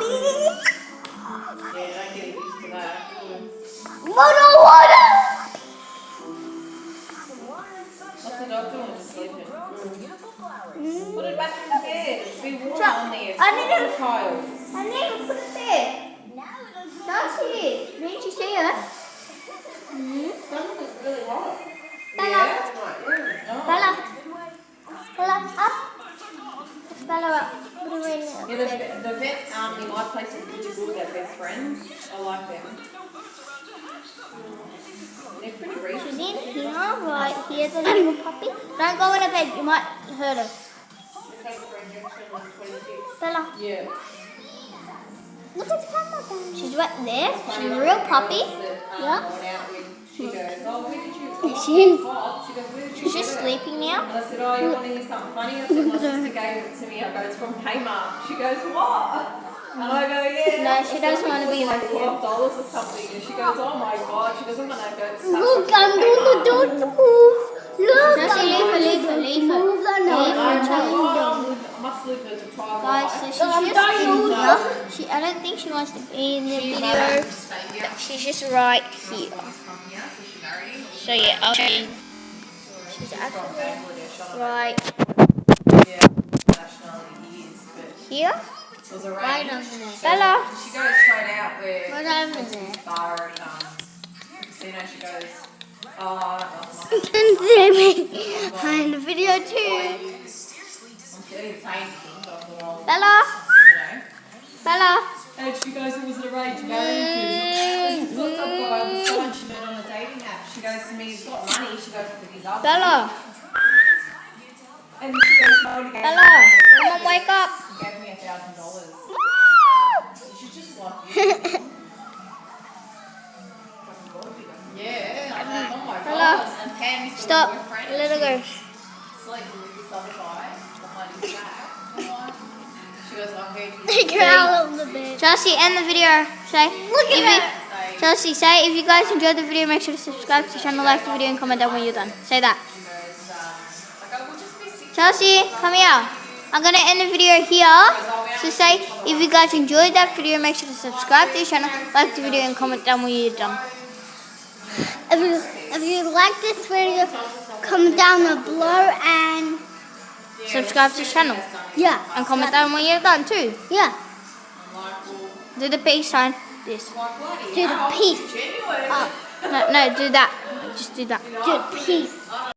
puppy. Yeah, don't get used to that. Water. What's the dog doing? Just sleeping. Put it back in the bed. It's been warm on there. I need to- child. I need to put it there. Chelsea, didn't you see her? Stomach is really hot. Bella. Yeah, right. Oh. Bella. Bella, up. Bella, up. Put her in Yeah, the vet in my place is pretty good. They're best friends. I like them. They're pretty She's reasonable. in here, right here, the little puppy. Don't go in her bed, you might hurt her. Bella, Yeah. look at the camera. She's right there. She's a real puppy. Yeah. She goes, oh, where did you? She's- Pop. She goes, where did you She's get just it? sleeping now. And I said, oh, you want to hear something funny? I said, my sister gave it to me. I go, it's from Kmart. She goes, what? And I go, yeah. No, she doesn't want to be like like $12 or something. And she goes, oh my God. She doesn't want to go to Look, I'm doing the door to move. Look, Just leave her. Move the nose. I must leave her to try Guys, so she's life. just in here. I don't think she wants to be in the video. She's just right here. So yeah, I'll show you. She's actually right Yeah, nationality is, but here. it was arranged. Right over there. Bella. She goes straight out where Right over there. bar and casino. She goes, oh, You can see me in the video too. I didn't say anything, but I thought, Bella. you know. Bella. And she goes, it was an arranged marriage. She's got some guy on the side. She met on a dating app. She goes to me, he's got money. She goes, but he's ugly. Bella. And she goes, no, he gave Bella. me Come on, wake up. He gave me $1,000. She's just like you. Yeah, I'm like, oh my Bella. God. And Pam's got a Stop. boyfriend. Let her go. Sleeping with this other guy behind his back. She goes, I heard you. Take her out of the bed. Chelsea, end the video. Say. Look at her. Chelsea, say if you guys enjoyed the video, make sure to subscribe to the channel, like the video, and comment down when you're done. Say that. Chelsea, come here. I'm gonna end the video here. So say if you guys enjoyed that video, make sure to subscribe to the channel, like the video, and comment down when you're done. If you like this video, comment down below and subscribe to the channel. Yeah. And comment down when you're done too. Yeah. Do the peace sign. This. Do the peace. Genuine. No, do that. Just do that. Do the peace.